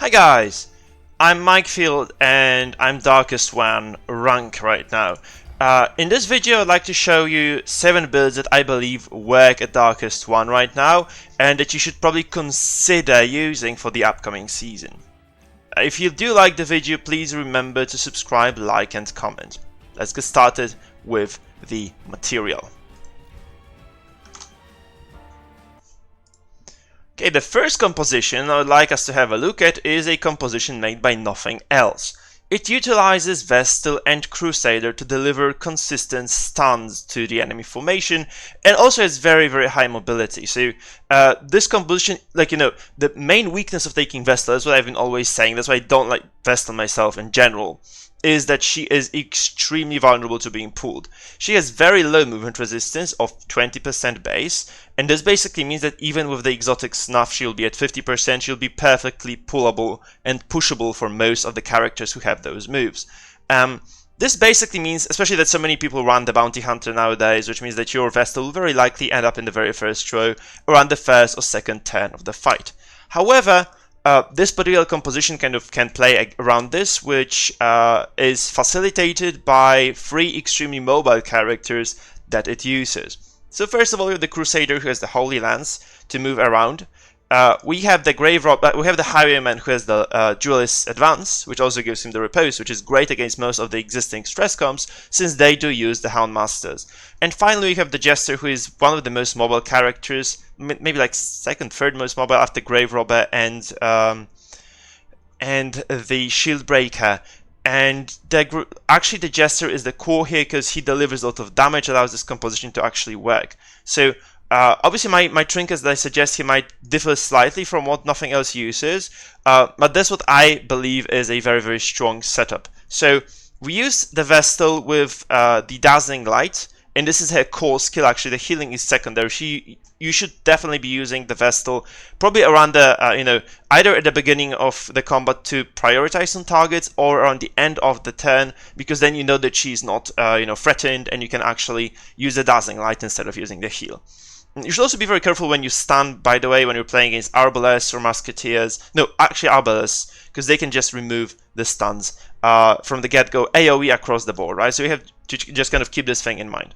Hi guys, I'm Mikefield and I'm Darkest One rank right now. In this video I'd like to show you 7 builds that I believe work at Darkest One right now and that you should probably consider using for the upcoming season. If you do like the video, please remember to subscribe, like and comment. Let's get started with the material. Okay, the first composition I would like us to have a look at is a composition made by nothing else. It utilizes Vestal and Crusader to deliver consistent stuns to the enemy formation and also has very high mobility. So this composition, the main weakness of taking Vestal, is what I've been always saying, that's why I don't like Vestal myself in general, is that she is extremely vulnerable to being pulled. She has very low movement resistance of 20% base, and this basically means that even with the exotic snuff she'll be at 50%, she'll be perfectly pullable and pushable for most of the characters who have those moves. This basically means, especially that so many people run the Bounty Hunter nowadays, which means that your Vestal will very likely end up in the very first row around the first or second turn of the fight. However, this particular composition kind of can play around this, which is facilitated by 3 extremely mobile characters that it uses. So first of all, we have the Crusader, who has the Holy Lance to move around. We have the we have the Highwayman, who has the Duelist Advance, which also gives him the Repose, which is great against most of the existing stress comps, since they do use the Houndmasters. And finally, we have the Jester, who is one of the most mobile characters, maybe like second, third most mobile after Grave Robber and the Shield Breaker. And actually the Jester is the core here because he delivers a lot of damage, allows this composition to actually work. So obviously my trinkets that I suggest here might differ slightly from what nothing else uses, but that's what I believe is a very strong setup. So we use the Vestal with the Dazzling Light, and this is her core skill. Actually, the healing is secondary. You should definitely be using the Vestal probably around the either at the beginning of the combat to prioritize some targets, or around the end of the turn, because then you know that she's not threatened, and you can actually use the Dazzling Light instead of using the heal. You should also be very careful when you stun, by the way, when you're playing against Arbalists or Musketeers. No, actually Arbalists, because they can just remove the stuns from the get-go, AoE across the board, right? So we have to just kind of keep this thing in mind.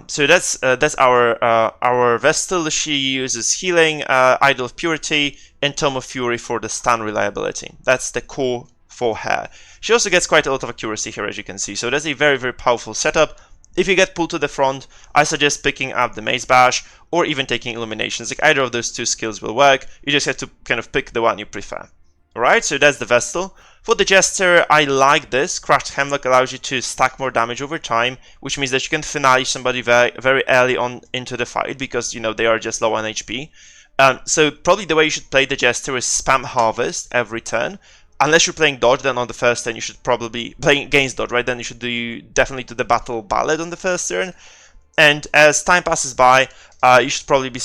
So that's our Vestal. She uses healing, Idol of Purity, and Tome of Fury for the stun reliability. That's the core for her. She also gets quite a lot of accuracy here, as you can see. So that's a very powerful setup. If you get pulled to the front, I suggest picking up the Mace Bash or even taking Illuminations. Like, either of those 2 skills will work. You just have to kind of pick the one you prefer. Alright, so that's the Vestal. For the Jester, I like this. Cracked Hemlock allows you to stack more damage over time, which means that you can finale somebody very early on into the fight, because they are just low on HP. So probably the way you should play the Jester is spam Harvest every turn. Unless you're playing Dodge, then on the first turn you should probably play against Dodge, right? Then you should definitely do the Battle Ballad on the first turn. And as time passes by, you should probably be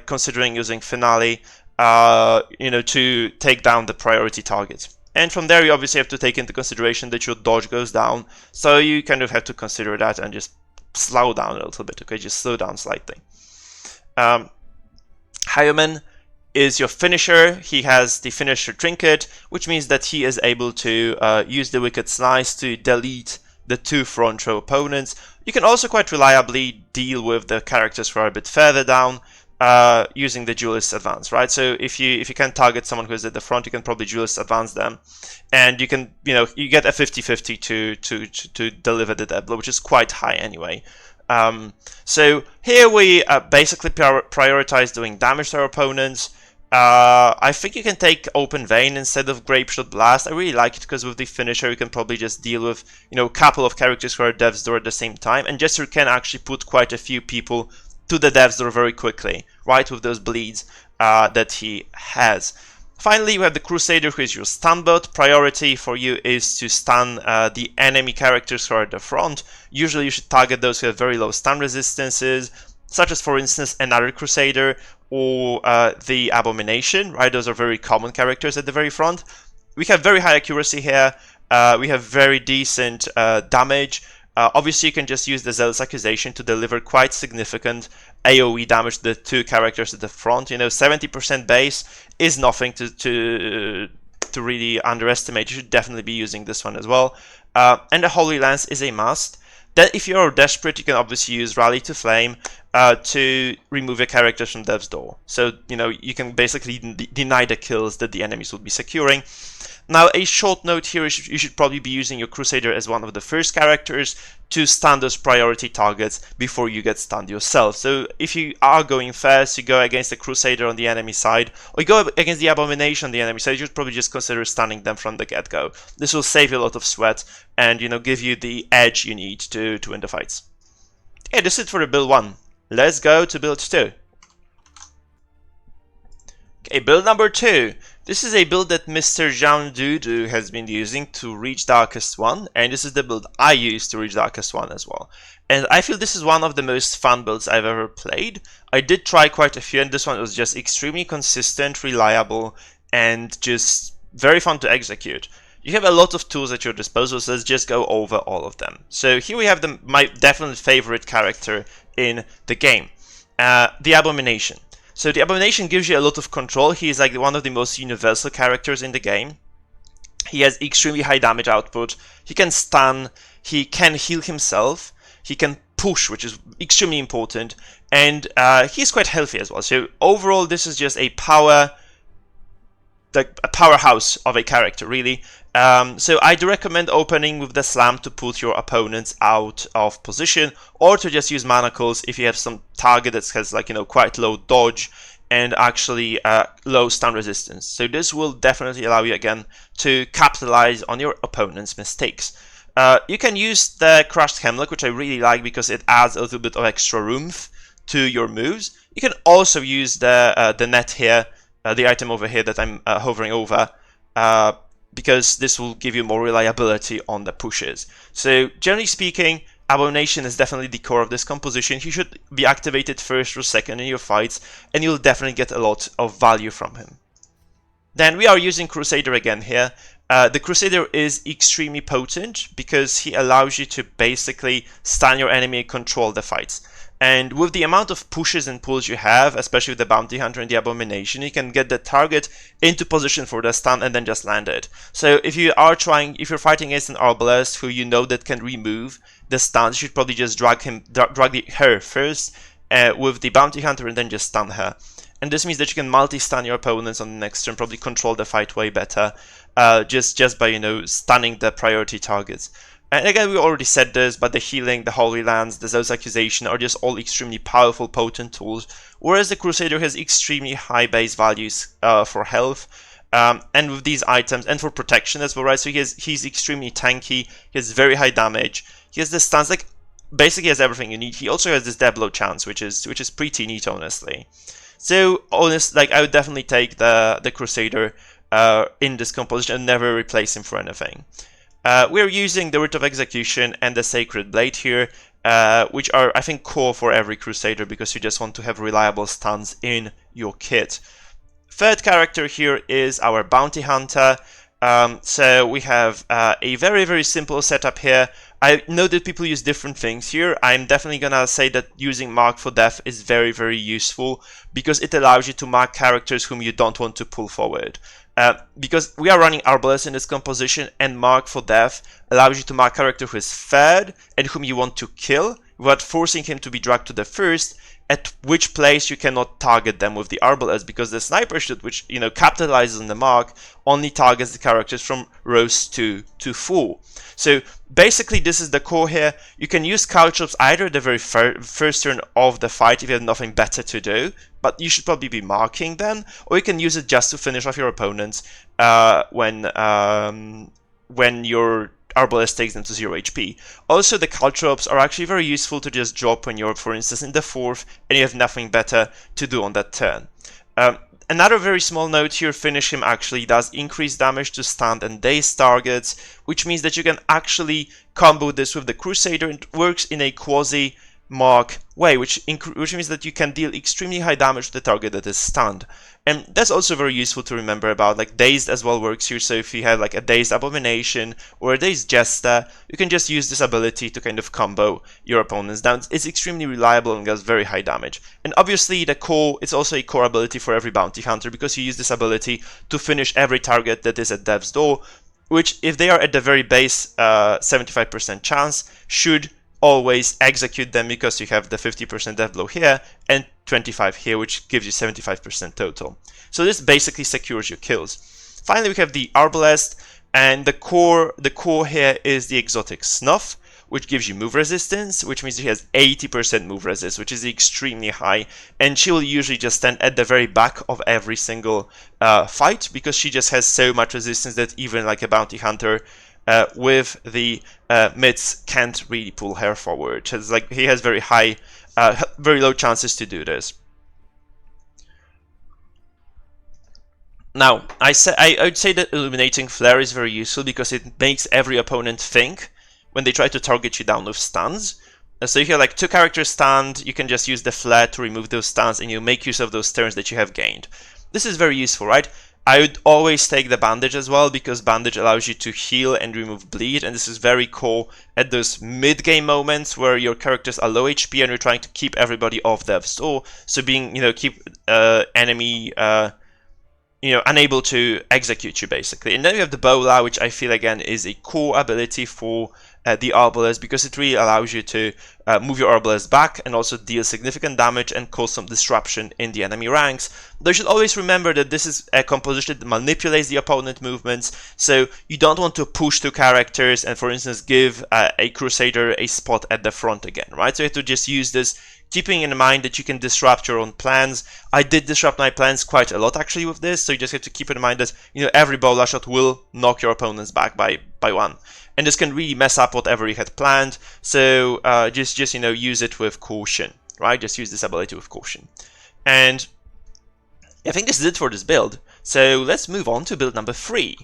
considering using Finale, to take down the priority target. And from there, you obviously have to take into consideration that your Dodge goes down, so you kind of have to consider that and just slow down a little bit. Okay, just slow down slightly. Highwayman is your finisher. He has the finisher trinket, which means that he is able to use the Wicked Slice to delete the 2 front row opponents. You can also quite reliably deal with the characters who are a bit further down using the Duelist Advance, right? So if you can target someone who is at the front, you can probably Duelist Advance them, and you can you get a 50-50 to deliver the death blow, which is quite high anyway. So here we basically prioritize doing damage to our opponents. I think you can take Open Vein instead of Grapeshot Blast. I really like it because with the finisher you can probably just deal with a couple of characters who are Death's Door at the same time, and Jester can actually put quite a few people to the Death's Door very quickly, right, with those bleeds that he has. Finally, we have the Crusader, who is your stun bot. Priority for you is to stun the enemy characters who are at the front. Usually you should target those who have very low stun resistances, such as, for instance, another Crusader or the Abomination, right? Those are very common characters at the very front. We have very high accuracy here. We have very decent damage. Obviously, you can just use the Zealous Accusation to deliver quite significant AoE damage to the two characters at the front. You know, 70% base is nothing to to really underestimate. You should definitely be using this one as well. And the Holy Lance is a must. Then if you're desperate, you can obviously use Rally to Flame to remove your characters from Death's Door. So, you know, you can basically deny the kills that the enemies will be securing. Now, a short note here, you should probably be using your Crusader as one of the first characters to stun those priority targets before you get stunned yourself. So if you are going first, you go against the Crusader on the enemy side, or you go against the Abomination on the enemy side, you should probably just consider stunning them from the get-go. This will save you a lot of sweat and, you know, give you the edge you need to win the fights. Yeah, this is it for the build 1. Let's go to build 2. Okay, build number 2. This is a build that MrJeanDoudou has been using to reach Darkest 1, and this is the build I use to reach Darkest 1 as well. And I feel this is one of the most fun builds I've ever played. I did try quite a few, and this one was just extremely consistent, reliable, and just very fun to execute. You have a lot of tools at your disposal, so let's just go over all of them. So here we have my definite favorite character in the game, the Abomination. So the Abomination gives you a lot of control. He is like one of the most universal characters in the game. He has extremely high damage output. He can stun. He can heal himself. He can push, which is extremely important. And he's quite healthy as well. So overall, this is just a powerhouse of a character, really. So I do recommend opening with the Slam to put your opponents out of position, or to just use Manacles if you have some target that has, like, you know, quite low dodge and actually low stun resistance. So this will definitely allow you again to capitalize on your opponent's mistakes. You can use the Crushed Hemlock, which I really like because it adds a little bit of extra oomph to your moves. You can also use the net here, the item over here that I'm hovering over, because this will give you more reliability on the pushes. So generally speaking, Abomination is definitely the core of this composition. He should be activated first or second in your fights, and you'll definitely get a lot of value from him. Then we are using Crusader again here. The Crusader is extremely potent because he allows you to basically stun your enemy and control the fights. And with the amount of pushes and pulls you have, especially with the Bounty Hunter and the Abomination, you can get the target into position for the stun and then just land it. So if you're fighting against an Arbalest who you know that can remove the stun, you should probably just drag her first with the Bounty Hunter and then just stun her. And this means that you can multi-stun your opponents on the next turn, probably control the fight way better, just by, you know, stunning the priority targets. And again, we already said this, but the Healing, the Holy Lance, the Zeus Accusation are just all extremely powerful, potent tools, whereas the Crusader has extremely high base values for health, and with these items, and for protection as well, right? So he's extremely tanky, he has very high damage, he has the stuns, like, basically has everything you need. He also has this death blow chance, which is pretty neat, honestly. So, I would definitely take the Crusader in this composition and never replace him for anything. We're using the Writ of Execution and the Sacred Blade here, which are, I think, core for every Crusader because you just want to have reliable stuns in your kit. Third character here is our Bounty Hunter. So we have a very, very simple setup here. I know that people use different things here. I'm definitely gonna say that using Mark for Death is very, very useful because it allows you to mark characters whom you don't want to pull forward. Because we are running Arbalest in this composition, and Mark for Death allows you to mark a character who is third and whom you want to kill without forcing him to be dragged to the first, at which place you cannot target them with the Arbalest, because the Sniper Shoot, which, you know, capitalizes on the mark, only targets the characters from rows 2 to 4. So basically this is the core here. You can use Caltrops either at the very first turn of the fight if you have nothing better to do, but you should probably be marking then, or you can use it just to finish off your opponents when your Arbalest takes them to 0 HP. Also, the Caltrops are actually very useful to just drop when you're, for instance, in the 4th and you have nothing better to do on that turn. Another very small note here, Finish Him actually does increase damage to stunned and dazed targets, which means that you can actually combo this with the Crusader. It works in a quasi mark way, which means that you can deal extremely high damage to the target that is stunned. And that's also very useful to remember about. Like dazed as well works here, so if you have like a dazed abomination or a dazed jester, you can just use this ability to kind of combo your opponents down. It's extremely reliable and does very high damage. And obviously the core, it's also a core ability for every bounty hunter, because you use this ability to finish every target that is at death's door, which if they are at the very base 75% chance should always execute them, because you have the 50% death blow here and 25 here, which gives you 75% total. So this basically secures your kills. Finally, we have the Arbalest, and the core here is the exotic Snuff, which gives you move resistance, which means she has 80% move resist, which is extremely high, and she will usually just stand at the very back of every single fight, because she just has so much resistance that even like a bounty hunter with the mids can't really pull her forward. It's like he has very high, very low chances to do this. Now, I would say that Illuminating Flare is very useful because it makes every opponent think when they try to target you down with stuns. So if you have like 2 characters stunned, you can just use the flare to remove those stuns, and you make use of those turns that you have gained. This is very useful, right? I would always take the bandage as well, because bandage allows you to heal and remove bleed, and this is very cool at those mid-game moments where your characters are low HP and you're trying to keep everybody off death's door. So being, keep enemy, unable to execute you basically. And then we have the Bola, which I feel again is a core ability for the Arbalest, because it really allows you to move your Arbalest back and also deal significant damage and cause some disruption in the enemy ranks. Though you should always remember that this is a composition that manipulates the opponent movements, so you don't want to push 2 characters and, for instance, give a Crusader a spot at the front again, right? So you have to just use this, keeping in mind that you can disrupt your own plans. I did disrupt my plans quite a lot actually with this, so you just have to keep in mind that every Bola shot will knock your opponents back by 1. And this can really mess up whatever you had planned, so just use it with caution, right? Just use this ability with caution. And I think this is it for this build, so let's move on to build number 3.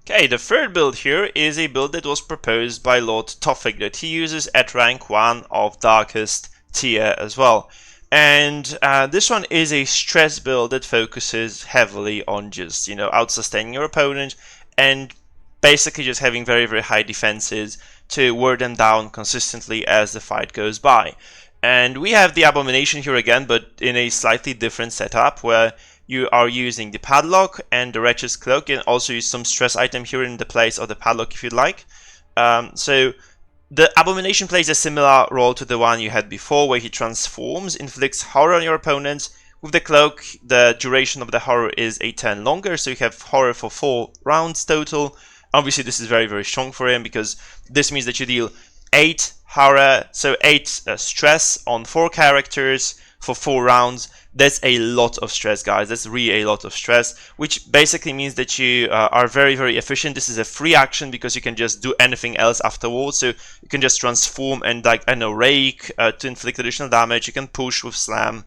Okay, the third build here is a build that was proposed by Lord Tofik that he uses at rank 1 of Darkest tier as well. And this one is a stress build that focuses heavily on just, out-sustaining your opponent and basically just having very, very high defenses to wear them down consistently as the fight goes by. And we have the Abomination here again, but in a slightly different setup, where you are using the Padlock and the Wretch's Cloak, and also use some stress item here in the place of the Padlock if you'd like. So the Abomination plays a similar role to the one you had before, where he transforms, inflicts horror on your opponents. With the Cloak, the duration of the horror is a turn longer, so you have horror for 4 rounds total. Obviously this is very, very strong for him, because this means that you deal 8 horror, so 8 stress on 4 characters for 4 rounds. That's a lot of stress, guys. That's really a lot of stress, which basically means that you are very, very efficient. This is a free action because you can just do anything else afterwards. So you can just transform and, like, rake to inflict additional damage. You can push with slam.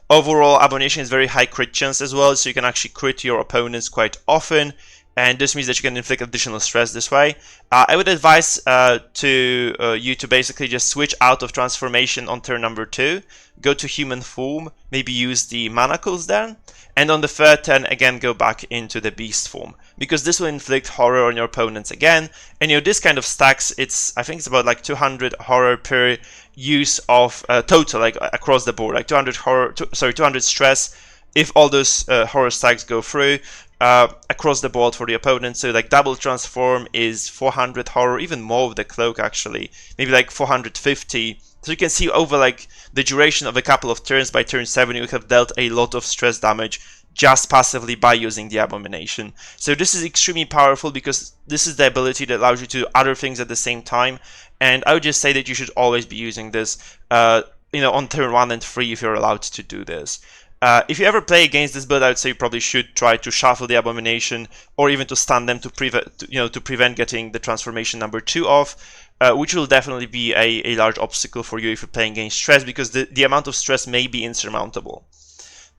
Overall, Abomination is very high crit chance as well, so you can actually crit your opponents quite often. And this means that you can inflict additional stress this way. I would advise you to basically just switch out of transformation on turn number 2, go to human form, maybe use the manacles then, and on the 3rd turn again go back into the beast form, because this will inflict horror on your opponents again. And this kind of stacks. I think it's about like 200 horror per use of total, like across the board, like 200 stress if all those horror stacks go through. Across the board for the opponent. So like double transform is 400 horror, even more with the Cloak actually, maybe like 450. So you can see over like the duration of a couple of turns, by turn 7 you have dealt a lot of stress damage just passively by using the Abomination. So this is extremely powerful, because this is the ability that allows you to do other things at the same time. And I would just say that you should always be using this on turn 1 and 3 if you're allowed to do this. If you ever play against this build, I would say you probably should try to shuffle the Abomination, or even to stun them to prevent getting the transformation number 2 off, which will definitely be a large obstacle for you if you're playing against stress, because the amount of stress may be insurmountable.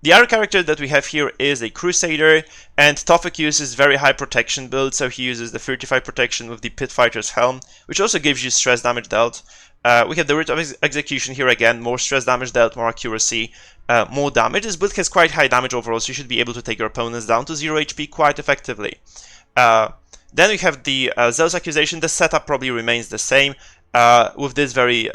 The other character that we have here is a Crusader, and Tofik uses very high protection build, so he uses the 35 protection with the Pit Fighter's Helm, which also gives you stress damage dealt. We have the Writ of Execution here again, more stress damage dealt, more accuracy, more damage. This build has quite high damage overall, so you should be able to take your opponents down to 0 HP quite effectively. Then we have the Zealous Accusation. The setup probably remains the same with this very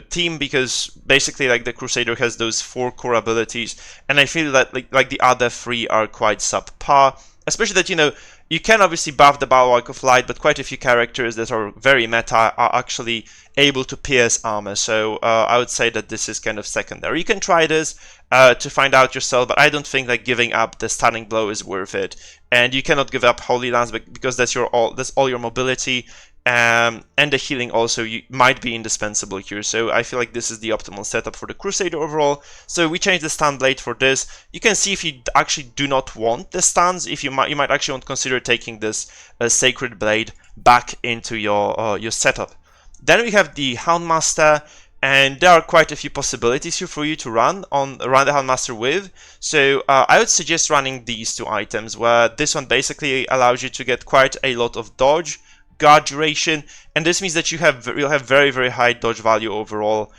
team, because basically like the Crusader has those 4 core abilities, and I feel that like the other 3 are quite subpar, especially that you can obviously buff the Bulwark of Light, but quite a few characters that are very meta are actually able to pierce armor, so I would say that this is kind of secondary. You can try this to find out yourself, but I don't think like giving up the Stunning Blow is worth it, and you cannot give up Holy Lance because that's all your mobility. And the healing also might be indispensable here, so I feel like this is the optimal setup for the Crusader overall. So we changed the stun blade for this. You can see if you actually do not want the stuns, if you might actually want to consider taking this Sacred Blade back into your setup. Then we have the Houndmaster, and there are quite a few possibilities here for you to run the Houndmaster with. So I would suggest running these 2 items, where this one basically allows you to get quite a lot of dodge, guard duration, and this means that you'll have very, very high dodge value overall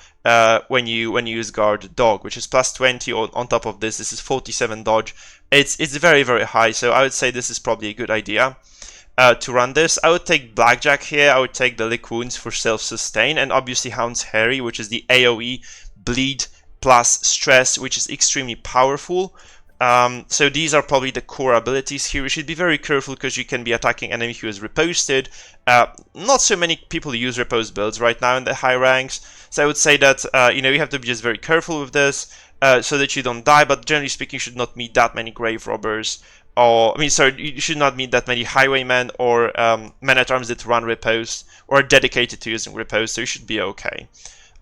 when you use guard dog, which is plus 20. On top of this is 47 dodge. It's very, very high, so I would say this is probably a good idea to run this. I would take Blackjack here. I would take the Lick Wounds for self-sustain, and obviously Hound's Harry, which is the AoE bleed plus stress, which is extremely powerful. So these are probably the core abilities here. You should be very careful because you can be attacking enemy who is reposted. Not so many people use repose builds right now in the high ranks, so I would say that you have to be just very careful with this so that you don't die. But generally speaking, you should not meet that many grave robbers, you should not meet that many highwaymen or men-at-arms that run repose or are dedicated to using repose. So you should be okay.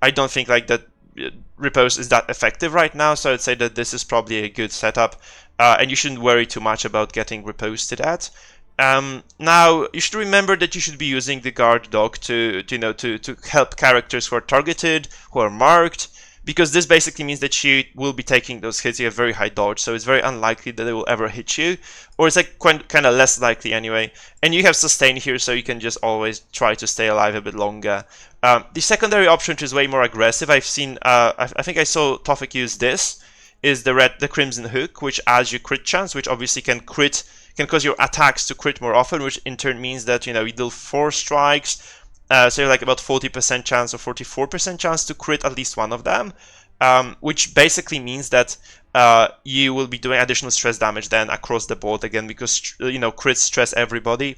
I don't think like that repose is that effective right now, so I'd say that this is probably a good setup, and you shouldn't worry too much about getting reposted at. Now you should remember that you should be using the guard dog to help characters who are targeted, who are marked, because this basically means that you will be taking those hits. You have very high dodge, so it's very unlikely that they will ever hit you, or it's like kind of less likely anyway. And you have sustain here, so you can just always try to stay alive a bit longer. The secondary option, which is way more aggressive, I've seen, I think I saw Tofik use this, is the Crimson Hook, which adds you crit chance, which obviously can cause your attacks to crit more often, which in turn means that you deal 4 strikes. So you're like about 40% chance or 44% chance to crit at least one of them, which basically means that you will be doing additional stress damage then across the board again, because crits stress everybody,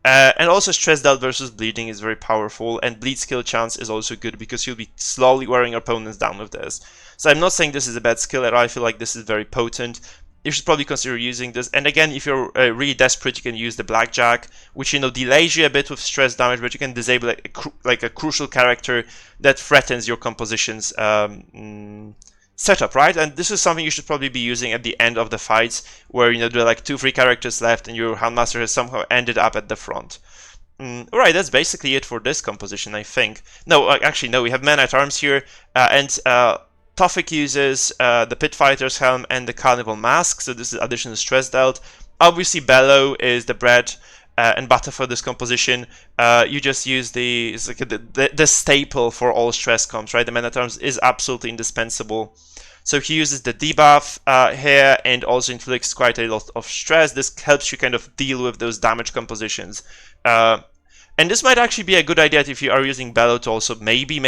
and also stress dealt versus bleeding is very powerful, and bleed skill chance is also good because you'll be slowly wearing your opponents down with this. So I'm not saying this is a bad skill at all. I feel like this is very potent. You should probably consider using this. And again, if you're really desperate, you can use the Blackjack, which delays you a bit with stress damage, but you can disable like a crucial character that threatens your composition's setup, right? And this is something you should probably be using at the end of the fights, where there are like 2-3 characters left, and your Houndmaster has somehow ended up at the front. Alright, that's basically it for this composition, I think. No, actually, no, we have men-at-arms here, and Tofik uses the Pit Fighter's Helm and the Carnival Mask, so this is additional stress dealt. Obviously, Bellow is the bread and butter for this composition. You just use the staple for all stress comps, right? The Men-at-Arms is absolutely indispensable. So he uses the debuff here and also inflicts quite a lot of stress. This helps you kind of deal with those damage compositions. And this might actually be a good idea if you are using Bellow to also maybe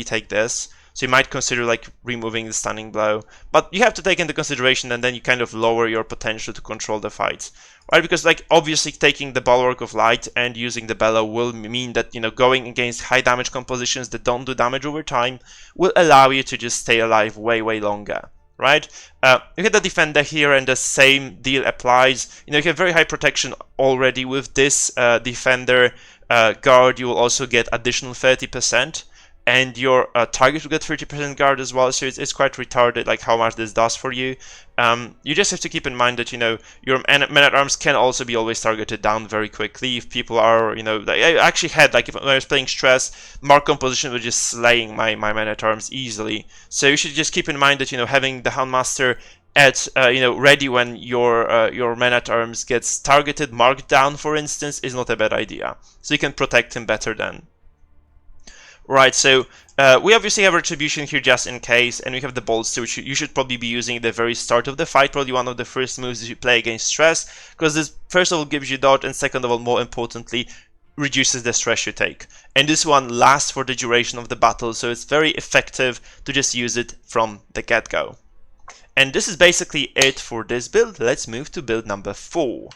take this. So you might consider like removing the Stunning Blow, but you have to take into consideration, and then you kind of lower your potential to control the fights, right? Because like obviously taking the Bulwark of Light and using the Bellow will mean that going against high damage compositions that don't do damage over time will allow you to just stay alive way longer, right? You get the Defender here, and the same deal applies. You have very high protection already with this Defender guard. You will also get additional 30%. and your target will get 30% guard as well, so it's quite retarded like how much this does for you. You just have to keep in mind that, you know, your men-at-arms can also be always targeted down very quickly if people are, you know, I actually had, like, when I was playing Stress, Mark composition was just slaying my men-at-arms easily. So you should just keep in mind that, you know, having the Houndmaster at you know, ready when your man-at-arms gets targeted, marked down, for instance, is not a bad idea. So you can protect him better then. Right, so we obviously have Retribution here just in case, and we have the Bolster, which you should probably be using at the very start of the fight, probably one of the first moves that you play against Stress, because this first of all gives you dodge, and second of all, more importantly, reduces the stress you take. And this one lasts for the duration of the battle, so it's very effective to just use it from the get-go. And this is basically it for this build. Let's move to build number 4.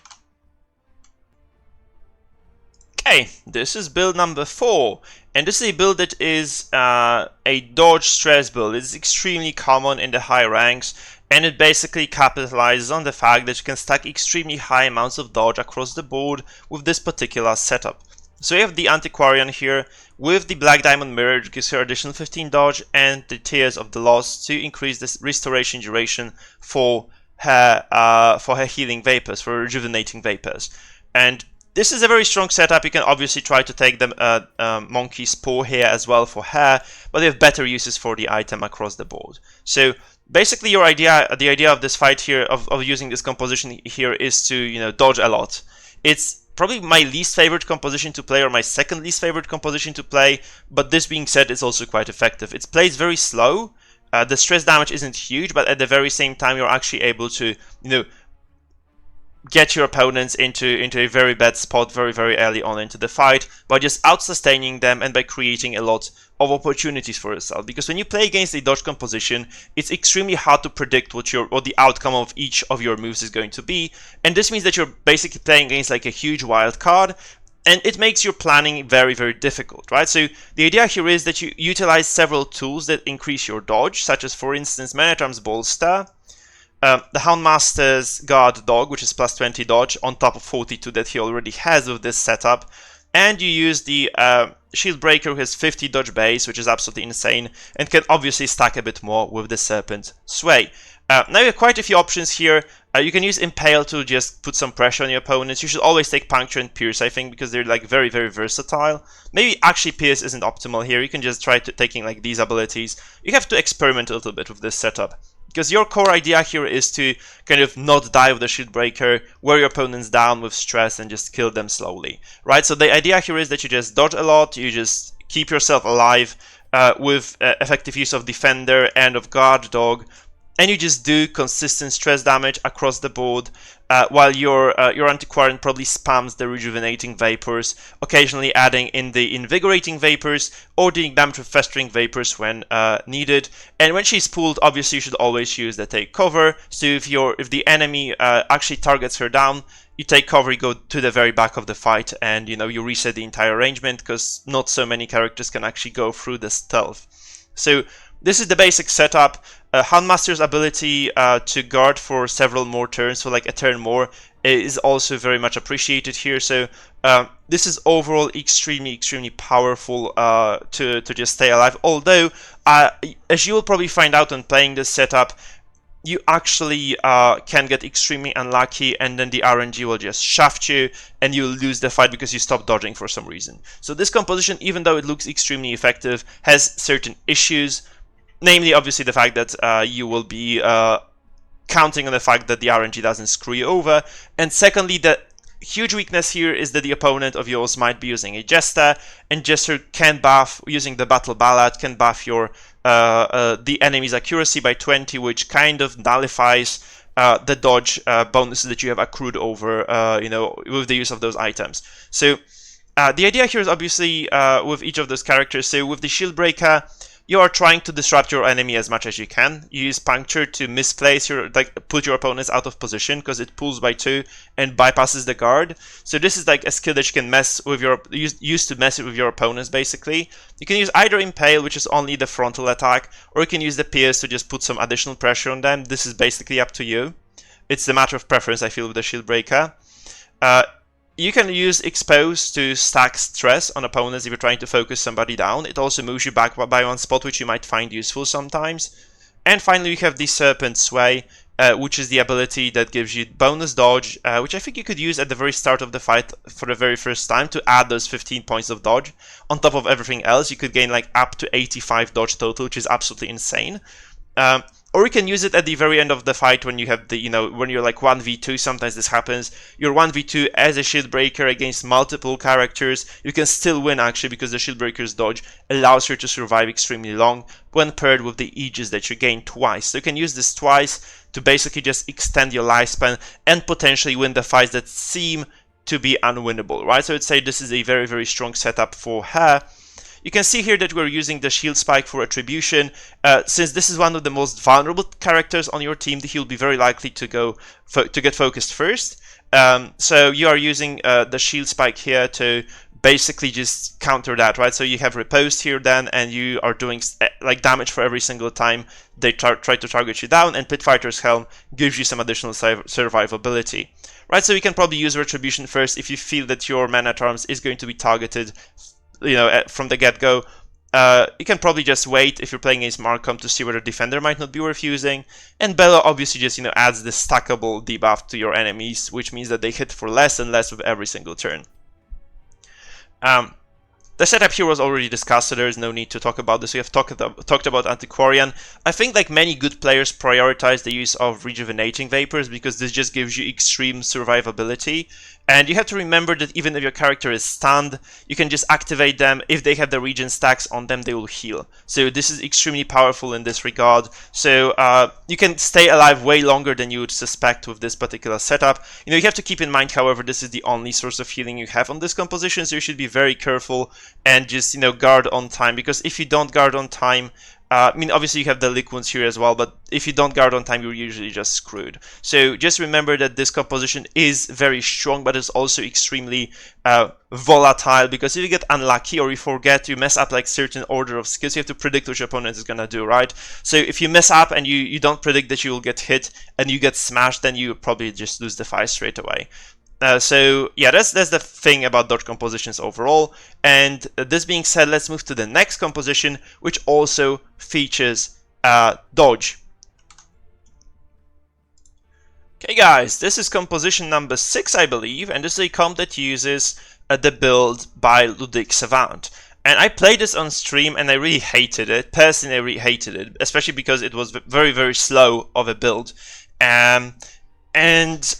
Okay, this is build number 4, and this is a build that is a dodge stress build. It's extremely common in the high ranks, and it basically capitalizes on the fact that you can stack extremely high amounts of dodge across the board with this particular setup. So you have the Antiquarian here with the Black Diamond Mirror, which gives her additional 15 dodge, and the Tears of the Lost to increase this restoration duration for her healing vapors, for rejuvenating vapors. And this is a very strong setup. You can obviously try to take the Monkey Spore here as well for her, but they have better uses for the item across the board. So basically the idea of this fight here, of using this composition here, is to, you know, dodge a lot. It's probably my least favorite composition to play, or my second least favorite composition to play, but this being said, it's also quite effective. It plays very slow, the stress damage isn't huge, but at the very same time you're actually able to, you know, get your opponents into a very bad spot very early on into the fight by just out-sustaining them and by creating a lot of opportunities for yourself. Because when you play against a dodge composition, it's extremely hard to predict what the outcome of each of your moves is going to be, and this means that you're basically playing against like a huge wild card, and it makes your planning very difficult, right? So the idea here is that you utilize several tools that increase your dodge, such as, for instance, Man-at-Arms Bolster, the Houndmaster's Guard Dog, which is plus 20 dodge on top of 42 that he already has with this setup, and you use the Shield Breaker, who has 50 dodge base, which is absolutely insane, and can obviously stack a bit more with the Serpent Sway. Now you have quite a few options here. You can use Impale to just put some pressure on your opponents. You should always take Puncture and Pierce, I think, because they're like very versatile. Maybe actually Pierce isn't optimal here. You can just try taking like these abilities. You have to experiment a little bit with this setup, because your core idea here is to kind of not die with the Shield Breaker, wear your opponents down with stress, and just kill them slowly, right? So the idea here is that you just dodge a lot, you just keep yourself alive with effective use of Defender and of Guard Dog, and you just do consistent stress damage across the board, while your Antiquarian probably spams the Rejuvenating Vapors, occasionally adding in the Invigorating Vapors or dealing damage with Festering Vapors when needed. And when she's pulled, obviously you should always use the Take Cover. So if the enemy actually targets her down, you take cover, you go to the very back of the fight, and, you know, you reset the entire arrangement, because not so many characters can actually go through the stealth. So this is the basic setup. Houndmaster's ability to guard for several more turns, so like a turn more, is also very much appreciated here. So this is overall extremely powerful to just stay alive. Although, as you will probably find out when playing this setup, you actually can get extremely unlucky, and then the RNG will just shaft you, and you'll lose the fight because you stop dodging for some reason. So this composition, even though it looks extremely effective, has certain issues. Namely, obviously, the fact that you will be counting on the fact that the RNG doesn't screw you over. And secondly, the huge weakness here is that the opponent of yours might be using a Jester, and Jester can buff, using the Battle Ballad, can buff your the enemy's accuracy by 20, which kind of nullifies the dodge bonuses that you have accrued over, you know, with the use of those items. So the idea here is obviously with each of those characters. So with the Shield Breaker, you are trying to disrupt your enemy as much as you can. You use Puncture to misplace put your opponents out of position, because it pulls by 2 and bypasses the guard. So this is like a skill that you can mess with use to mess with your opponents, basically. You can use either Impale, which is only the frontal attack, or you can use the Pierce to just put some additional pressure on them. This is basically up to you. It's a matter of preference, I feel, with the Shield Breaker. You can use Expose to stack stress on opponents if you're trying to focus somebody down. It also moves you back by one spot, which you might find useful sometimes. And finally, we have the Serpent Sway, which is the ability that gives you bonus dodge, which I think you could use at the very start of the fight for the very first time to add those 15 points of dodge. On top of everything else, you could gain like up to 85 dodge total, which is absolutely insane. Or you can use it at the very end of the fight when you have the, when you're like 1v2, sometimes this happens. You're 1v2 as a shield breaker against multiple characters. You can still win actually because the shield breaker's dodge allows her to survive extremely long when paired with the Aegis that you gain twice. So you can use this twice to basically just extend your lifespan and potentially win the fights that seem to be unwinnable, right? So I'd say this is a very, very strong setup for her. You can see here that we're using the shield spike for attribution. Since this is one of the most vulnerable characters on your team, he'll be very likely to get focused first. So you are using the shield spike here to basically just counter that, right? So you have riposte here then, and you are doing like damage for every single time they try to target you down, and Pit Fighter's Helm gives you some additional survivability. Right, so you can probably use Retribution first if you feel that your Man-at-Arms is going to be targeted from the get-go. You can probably just wait if you're playing against Markham to see whether Defender might not be worth using. And Bella obviously just, adds the stackable debuff to your enemies, which means that they hit for less and less with every single turn. The setup here was already discussed, so there is no need to talk about this. We have talked about Antiquarian. I think like many good players prioritize the use of Rejuvenating Vapors because this just gives you extreme survivability. And you have to remember that even if your character is stunned, you can just activate them. If they have the regen stacks on them, they will heal. So this is extremely powerful in this regard. So you can stay alive way longer than you would suspect with this particular setup. You have to keep in mind, however, this is the only source of healing you have on this composition, so you should be very careful and just, guard on time. Because if you don't guard on time, obviously you have the lick wounds here as well, but if you don't guard on time, you're usually just screwed. So just remember that this composition is very strong, but it's also extremely volatile, because if you get unlucky or you forget, you mess up like certain order of skills, you have to predict what your opponent is gonna do, right? So if you mess up and you don't predict that you will get hit and you get smashed, then you probably just lose the fight straight away. So yeah, that's the thing about dodge compositions overall. And this being said, let's move to the next composition, which also features dodge. Okay guys, this is composition number 6, I believe, and this is a comp that uses the build by Ludic Savant. And I played this on stream and I really hated it. Personally, I really hated it, especially because it was very, very slow of a build. And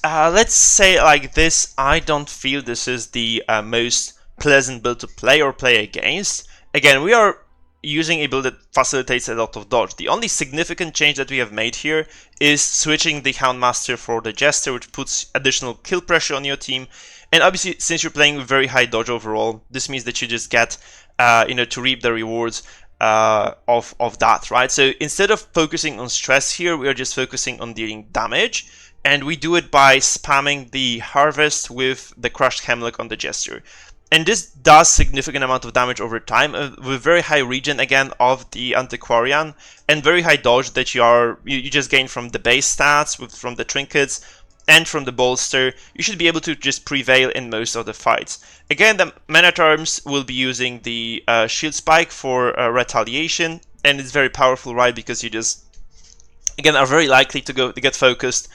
let's say like this, I don't feel this is the most pleasant build to play or play against. Again, we are using a build that facilitates a lot of dodge. The only significant change that we have made here is switching the Houndmaster for the Jester, which puts additional kill pressure on your team. And obviously, since you're playing with very high dodge overall, this means that you just get, to reap the rewards of that, right? So instead of focusing on stress here, we are just focusing on dealing damage. And we do it by spamming the Harvest with the Crushed Hemlock on the Jester. And this does significant amount of damage over time, with very high regen again of the Antiquarian, and very high dodge that you just gain from the base stats, from the trinkets, and from the bolster. You should be able to just prevail in most of the fights. Again, the Man-at-Arms will be using the Shield Spike for retaliation, and it's very powerful, right? Because you just, again, are very likely to get focused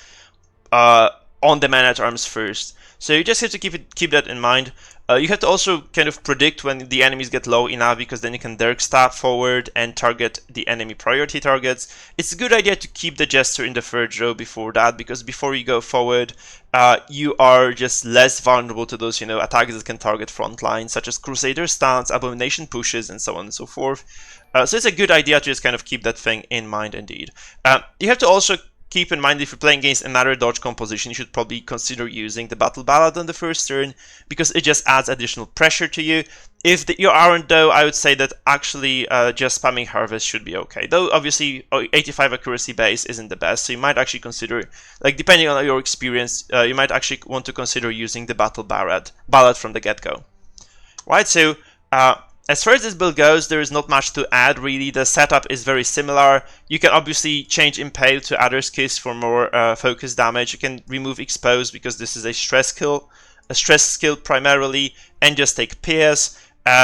on the Man-at-Arms first. So you just have to keep that in mind. You have to also kind of predict when the enemies get low enough, because then you can Dirk Stab forward and target the enemy priority targets. It's a good idea to keep the Jester in the third row before that, because before you go forward, you are just less vulnerable to those, attacks that can target front lines, such as Crusader stance, Abomination pushes, and so on and so forth. So it's a good idea to just kind of keep that thing in mind indeed. You have to also keep in mind, if you're playing against another dodge composition, you should probably consider using the Battle Ballad on the first turn, because it just adds additional pressure to you. If you aren't, though, I would say that actually just spamming Harvest should be okay. Though, obviously, 85 accuracy base isn't the best, so you might actually consider, like, depending on your experience, you might actually want to consider using the Battle Ballad from the get-go. Right, so as far as this build goes, there is not much to add, really. The setup is very similar. You can obviously change Impale to Adder's Kiss for more focus damage. You can remove Expose because this is a stress kill. a stress skill primarily, and just take Pierce,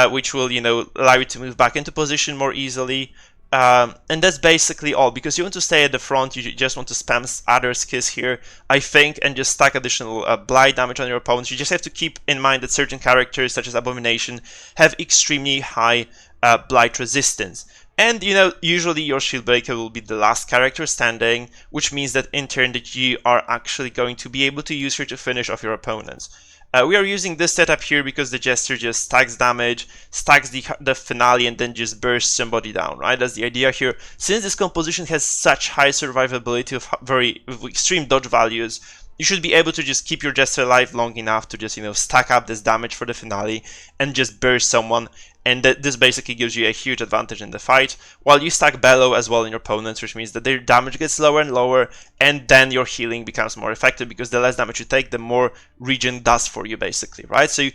which will, allow you to move back into position more easily. And that's basically all, because you want to stay at the front. You just want to spam Adder's Kiss here, I think, and just stack additional blight damage on your opponents. You just have to keep in mind that certain characters, such as Abomination, have extremely high blight resistance. And, usually your Shield Breaker will be the last character standing, which means that in turn that you are actually going to be able to use her to finish off your opponents. We are using this setup here because the Jester just stacks damage, stacks the finale, and then just bursts somebody down, right? That's the idea here. Since this composition has such high survivability of extreme dodge values, you should be able to just keep your Jester alive long enough to just, stack up this damage for the finale and just burst someone. And this basically gives you a huge advantage in the fight, while you stack Bellow as well in your opponents, which means that their damage gets lower and lower, and then your healing becomes more effective, because the less damage you take, the more regen does for you, basically, right? So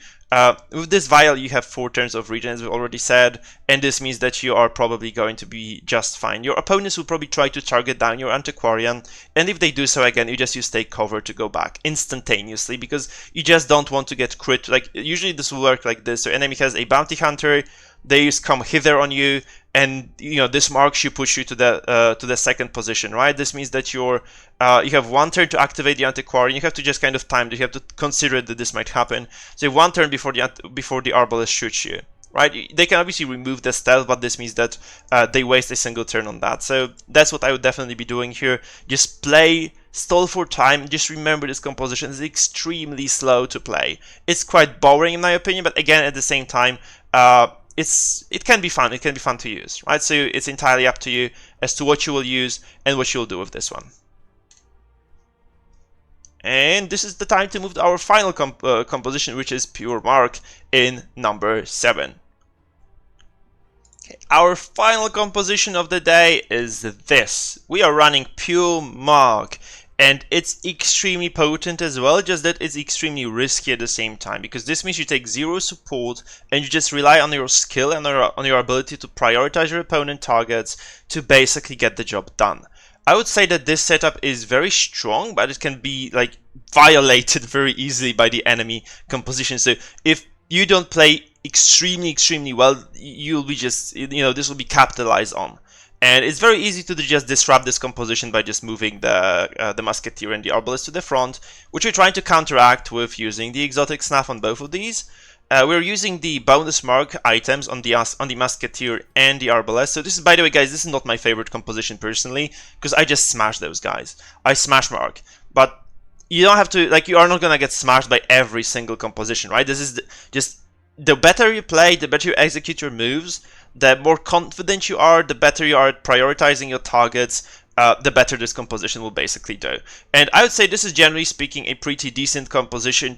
with this vial, you have 4 turns of regen, as we already said, and this means that you are probably going to be just fine. Your opponents will probably try to target down your Antiquarian, and if they do so again, you just use take cover to go back instantaneously, because you just don't want to get crit. Like, usually this will work like this. So enemy has a Bounty Hunter, they just come hither on you, and this marks you, push you to the second position, right? This means that you have 1 turn to activate the Antiquarian. You have to just kind of time that. You have to consider that this might happen. So you have 1 turn before the Arbalest shoots you, right? They can obviously remove the stealth, but this means that they waste a single turn on that. So that's what I would definitely be doing here. Just play, stall for time. Just remember, this composition is extremely slow to play. It's quite boring in my opinion, but again, at the same time, it can be fun. It can be fun to use, right? So it's entirely up to you as to what you will use and what you'll do with this one. And this is the time to move to our final composition, which is Pure Mark in number 7. Okay, our final composition of the day is this. We are running Pure Mark. And it's extremely potent as well, just that it's extremely risky at the same time, because this means you take 0 support and you just rely on your skill and on your ability to prioritize your opponent targets to basically get the job done. I would say that this setup is very strong, but it can be like violated very easily by the enemy composition. So if you don't play extremely well, you'll be just, this will be capitalized on. And it's very easy to just disrupt this composition by just moving the Musketeer and the Arbalest to the front, which we're trying to counteract with using the Exotic Snuff on both of these. We're using the bonus mark items on the Musketeer and the Arbalest. So this is, by the way, guys, this is not my favorite composition personally, because I just smash those guys. I smash mark, but you don't have to, like, you are not gonna get smashed by every single composition, right? This is just the better you play, the better you execute your moves, the more confident you are, the better you are at prioritizing your targets, the better this composition will basically do. And I would say this is, generally speaking, a pretty decent composition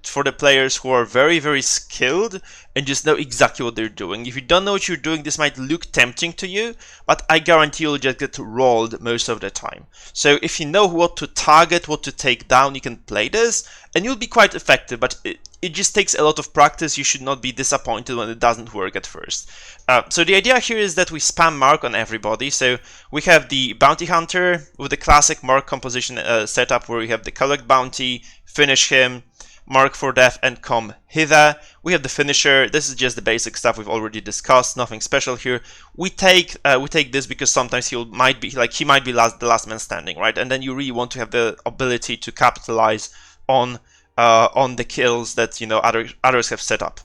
for the players who are very skilled and just know exactly what they're doing. If you don't know what you're doing, this might look tempting to you, but I guarantee you'll just get rolled most of the time. So if you know what to target, what to take down, you can play this, and you'll be quite effective, but it just takes a lot of practice. You should not be disappointed when it doesn't work at first. So the idea here is that we spam mark on everybody. So we have the Bounty Hunter with the classic mark composition setup, where we have the collect bounty, finish him, mark for death, and come hither. We have the finisher. This is just the basic stuff we've already discussed, nothing special here. We take this because sometimes he might be the last man standing, right? And then you really want to have the ability to capitalize on the kills that others have set up.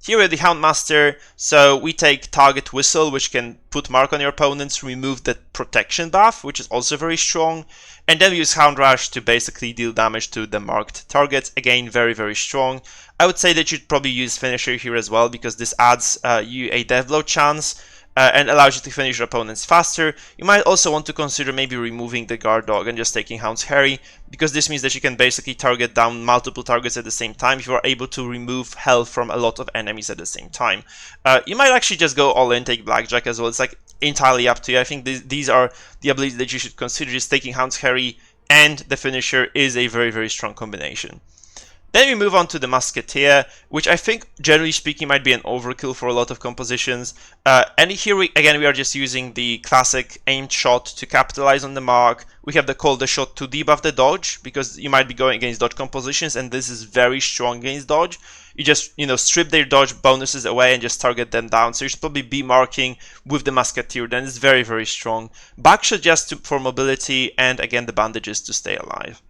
Here we have the Houndmaster, so we take target whistle, which can put mark on your opponents, remove the protection buff, which is also very strong, and then we use Hound Rush to basically deal damage to the marked targets. Again, very strong. I would say that you'd probably use Finisher here as well, because this adds you a death blow chance, and allows you to finish your opponents faster. You might also want to consider maybe removing the guard dog and just taking Hound's Harry, because this means that you can basically target down multiple targets at the same time if you are able to remove health from a lot of enemies at the same time. You might actually just go all in, take Blackjack as well. It's like entirely up to you. I think these are the abilities that you should consider. Just taking Hound's Harry and the finisher is a very strong combination. Then we move on to the Musketeer, which I think, generally speaking, might be an overkill for a lot of compositions. And here, we are just using the classic aimed shot to capitalize on the mark. We have the call the shot to debuff the dodge, because you might be going against dodge compositions, and this is very strong against dodge. You just, strip their dodge bonuses away and just target them down. So you should probably be marking with the Musketeer. Then it's very, very strong. Backshot just for mobility, and again, the bandages to stay alive.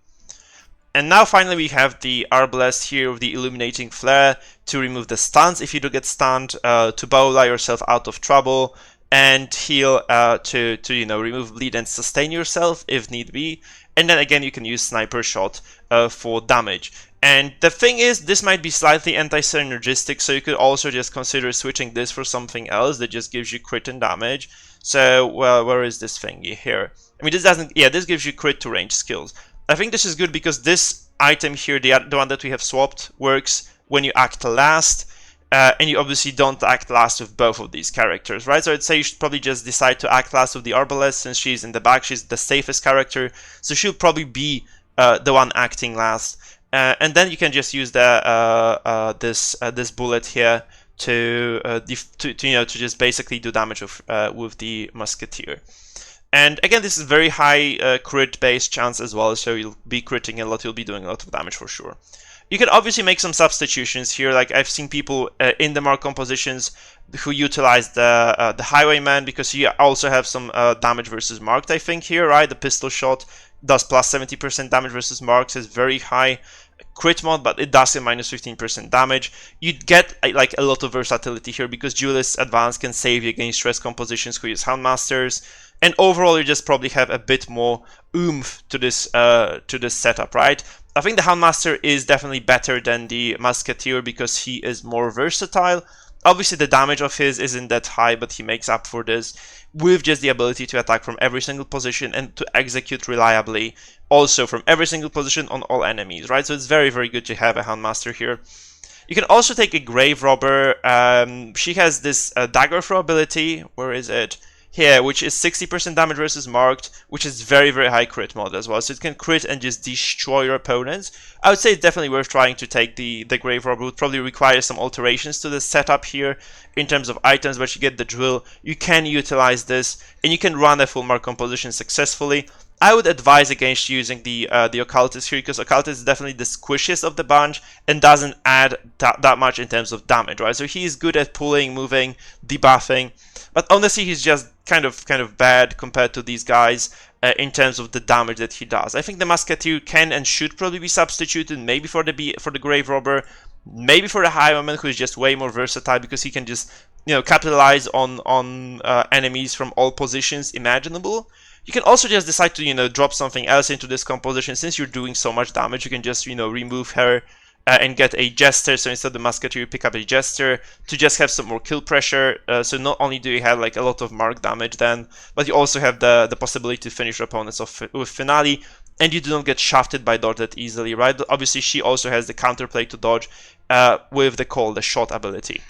And now finally we have the Arbalest here with the Illuminating Flare to remove the stuns if you do get stunned, to bowla yourself out of trouble, and heal to remove bleed and sustain yourself if need be. And then again you can use Sniper Shot for damage. And the thing is, this might be slightly anti-synergistic, so you could also just consider switching this for something else that just gives you crit and damage. So, well, where is this thingy here? I mean, this doesn't, yeah, this gives you crit to range skills. I think this is good because this item here, the one that we have swapped, works when you act last, and you obviously don't act last with both of these characters, right? So I'd say you should probably just decide to act last with the Arbalest, since she's in the back, she's the safest character, so she'll probably be the one acting last. And then you can just use the this bullet here to just basically do damage with the Musketeer. And again, this is very high crit based chance as well, so you'll be critting a lot, you'll be doing a lot of damage for sure. You can obviously make some substitutions here, like I've seen people in the mark compositions who utilize the Highwayman, because you also have some damage versus marked, I think here, right? The pistol shot does plus 70% damage versus marks, is very high crit mod, but it does a minus 15% damage. You'd get like a lot of versatility here, because Duelist Advance can save you against stress compositions who use Houndmasters. And overall, you just probably have a bit more oomph to this setup, right? I think the Houndmaster is definitely better than the Musketeer because he is more versatile. Obviously, the damage of his isn't that high, but he makes up for this with just the ability to attack from every single position and to execute reliably also from every single position on all enemies, right? So it's very, very good to have a Houndmaster here. You can also take a Grave Robber. She has this dagger throw ability. Where is it? Here, which is 60% damage versus marked, which is very, very high crit mod as well. So it can crit and just destroy your opponents. I would say it's definitely worth trying to take the Grave Robber. It would probably require some alterations to the setup here in terms of items, but you get the drill. You can utilize this, and you can run a full mark composition successfully. I would advise against using the Occultist here, because Occultist is definitely the squishiest of the bunch and doesn't add that much in terms of damage, right? So he's good at pulling, moving, debuffing, but honestly he's just kind of bad compared to these guys in terms of the damage that he does. I think the Musketeer can and should probably be substituted, maybe for the Grave Robber, maybe for the Highwayman, who is just way more versatile because he can just capitalize on enemies from all positions imaginable. You can also just decide to drop something else into this composition. Since you're doing so much damage, you can just remove her and get a Jester. So instead of the Musketeer, you pick up a Jester to just have some more kill pressure. So not only do you have like a lot of mark damage then, but you also have the possibility to finish your opponents off with Finale, and you do not get shafted by dodge that easily, right? But obviously she also has the counterplay to dodge with the shot ability.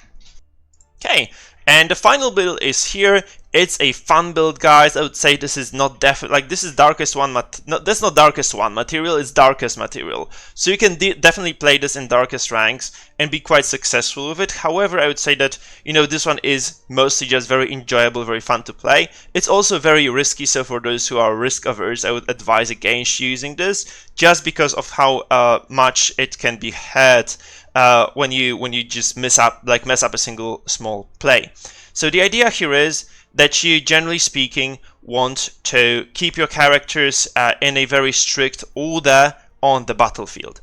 Okay, and the final build is here. It's a fun build, guys. I would say this is not this is darkest one, that's not darkest one material, it's darkest material. So you can definitely play this in darkest ranks and be quite successful with it. However, I would say that this one is mostly just very enjoyable, very fun to play. It's also very risky, so for those who are risk averse, I would advise against using this, just because of how much it can be hurt when you just mess up a single small play. So the idea here is that you, generally speaking, want to keep your characters in a very strict order on the battlefield.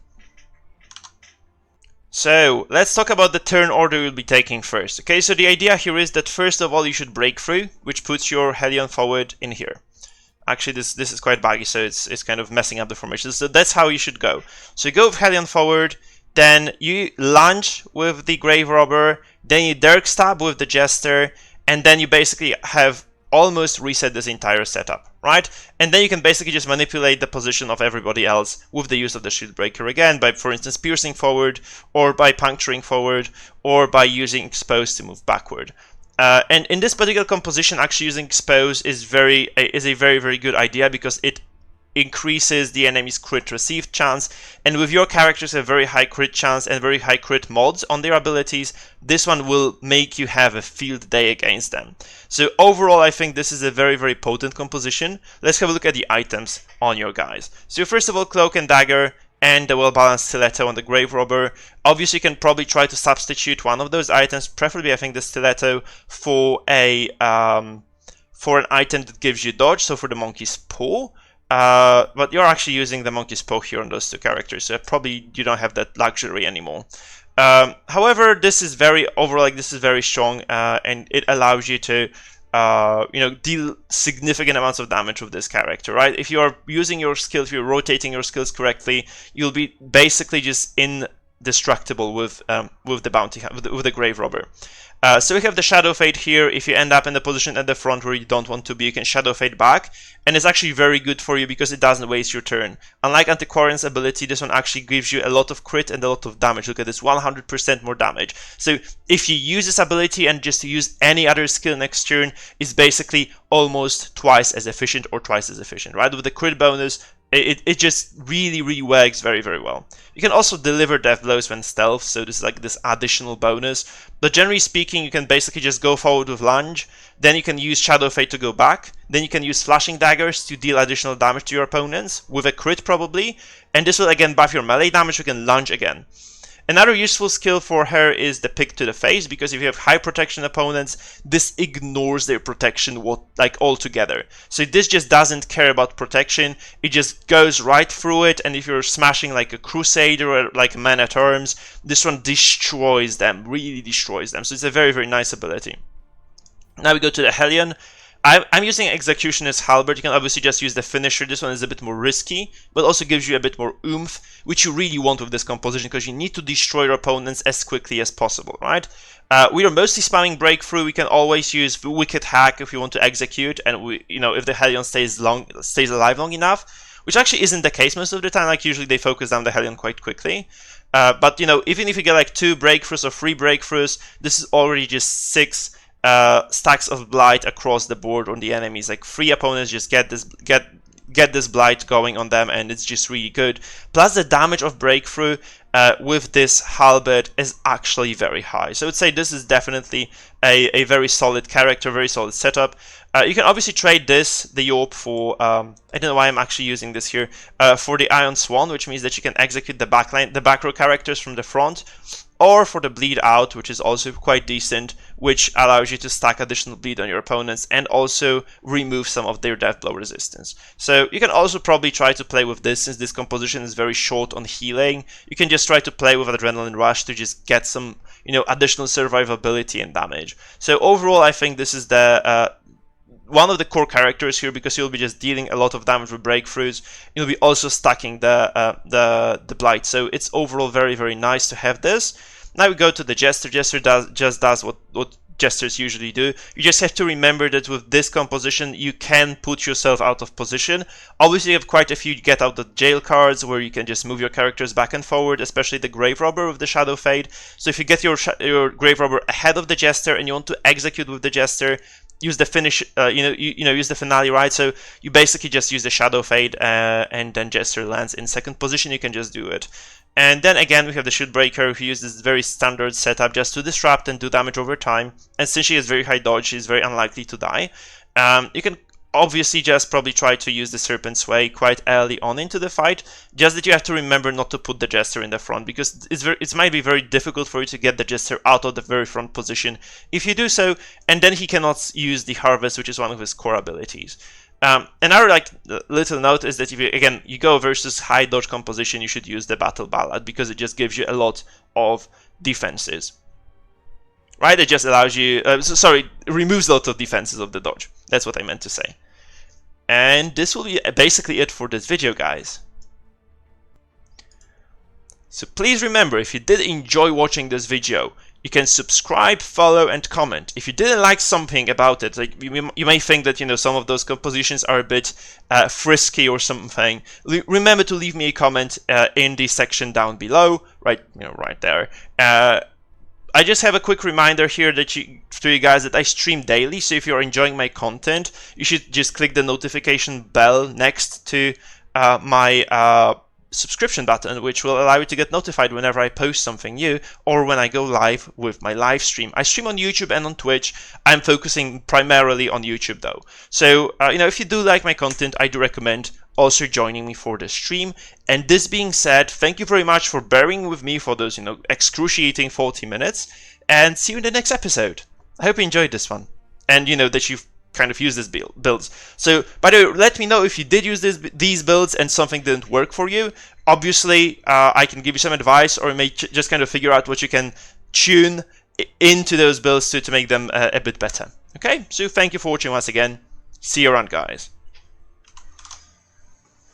So let's talk about the turn order we'll be taking first. Okay, so the idea here is that first of all you should break through, which puts your Hellion forward in here. Actually, this is quite buggy, so it's kind of messing up the formation. So that's how you should go. So you go with Hellion forward, then you lunge with the Grave Robber, then you Dirk Stab with the Jester, and then you basically have almost reset this entire setup, right? And then you can basically just manipulate the position of everybody else with the use of the Shield Breaker again, by, for instance, piercing forward, or by puncturing forward, or by using Expose to move backward. And in this particular composition, actually using Expose is a very, very good idea, because it increases the enemy's crit receive chance, and with your characters have very high crit chance and very high crit mods on their abilities, this one will make you have a field day against them. So overall, I think this is a very, very potent composition. Let's have a look at the items on your guys. So first of all, Cloak and Dagger, and the well-balanced Stiletto on the Grave Robber. Obviously, you can probably try to substitute one of those items, preferably I think the Stiletto, for an item that gives you dodge, so for the Monkey's Paw. But you're actually using the Monkey's Paw here on those two characters, so probably you don't have that luxury anymore. However, this is very overall, this is very strong, and it allows you to deal significant amounts of damage with this character, right? If you are using your skills, if you're rotating your skills correctly, you'll be basically just indestructible with the bounty, with the Grave Robber. So we have the Shadow Fade here. If you end up in the position at the front where you don't want to be, you can Shadow Fade back, and it's actually very good for you because it doesn't waste your turn. Unlike Antiquarian's ability, this one actually gives you a lot of crit and a lot of damage. Look at this, 100% more damage. So if you use this ability and just use any other skill next turn, it's basically almost twice as efficient or twice as efficient, right? With the crit bonus, it just really, really works very, very well. You can also deliver death blows when stealth, so this is like this additional bonus. But generally speaking, you can basically just go forward with lunge, then you can use Shadow Fade to go back, then you can use flashing daggers to deal additional damage to your opponents, with a crit probably, and this will again buff your melee damage. You can lunge again. Another useful skill for her is the pick to the face, because if you have high protection opponents, this ignores their protection altogether. So this just doesn't care about protection, it just goes right through it, and if you're smashing like a Crusader or like a Man-at-Arms, this one destroys them, really destroys them. So it's a very, very nice ability. Now we go to the Hellion. I'm using Executioner's Halberd. You can obviously just use the finisher. This one is a bit more risky, but also gives you a bit more oomph, which you really want with this composition, because you need to destroy your opponents as quickly as possible, right? We are mostly spamming Breakthrough. We can always use Wicked Hack if you want to execute, and if the Hellion stays alive long enough, which actually isn't the case most of the time. Like usually they focus down the Hellion quite quickly. But even if you get like 2 breakthroughs or 3 breakthroughs, this is already just 6 stacks of blight across the board on the enemies. Like 3 opponents just get this blight going on them, and it's just really good. Plus the damage of breakthrough with this halberd is actually very high. So I would say this is definitely a very solid character, very solid setup. You can obviously trade this, the Yorp, for I don't know why I'm actually using this here, for the Iron Swan, which means that you can execute the back row characters from the front, or for the Bleed Out, which is also quite decent, which allows you to stack additional bleed on your opponents and also remove some of their death blow resistance. So you can also probably try to play with this, since this composition is very short on healing. You can just try to play with Adrenaline Rush to just get some, additional survivability and damage. So overall, I think this is the one of the core characters here, because you'll be just dealing a lot of damage with breakthroughs. You'll be also stacking the blight. So it's overall very, very nice to have this. Now we go to the Jester. Jester does what Jesters usually do. You just have to remember that with this composition, you can put yourself out of position. Obviously, you have quite a few get out the jail cards where you can just move your characters back and forward, especially the Grave Robber with the Shadow Fade. So if you get your Grave Robber ahead of the Jester and you want to execute with the Jester, use the finish, use the finale, right? So you basically just use the Shadow Fade, and then Jester lands in second position. You can just do it. And then again, we have the Shieldbreaker, who uses this very standard setup just to disrupt and do damage over time. And since she has very high dodge, she's very unlikely to die. You can obviously just probably try to use the Serpent's Way quite early on into the fight, just that you have to remember not to put the Jester in the front, because it might be very difficult for you to get the Jester out of the very front position if you do so, and then he cannot use the Harvest, which is one of his core abilities. Another little note is that if you go versus high dodge composition, you should use the Battle Ballad, because it just gives you a lot of defenses. Right? It just allows you, it removes a lot of defenses of the dodge. That's what I meant to say. And this will be basically it for this video, guys. So please remember, if you did enjoy watching this video, you can subscribe, follow, and comment. If you didn't like something about it, like you may think that some of those compositions are a bit frisky or something, remember to leave me a comment in the section down below, right there. I just have a quick reminder here to you guys that I stream daily, so if you're enjoying my content, you should just click the notification bell next to my subscription button, which will allow you to get notified whenever I post something new or when I go live with my live stream. I stream on YouTube and on Twitch. I'm focusing primarily on YouTube though. So, if you do like my content, I do recommend also joining me for the stream. And this being said, thank you very much for bearing with me for those, excruciating 40 minutes, and see you in the next episode. I hope you enjoyed this one, and that you've kind of use these builds. So, by the way, let me know if you did use these builds and something didn't work for you. Obviously, I can give you some advice, or you may just kind of figure out what you can tune into those builds to make them a bit better. Okay, so thank you for watching once again. See you around, guys.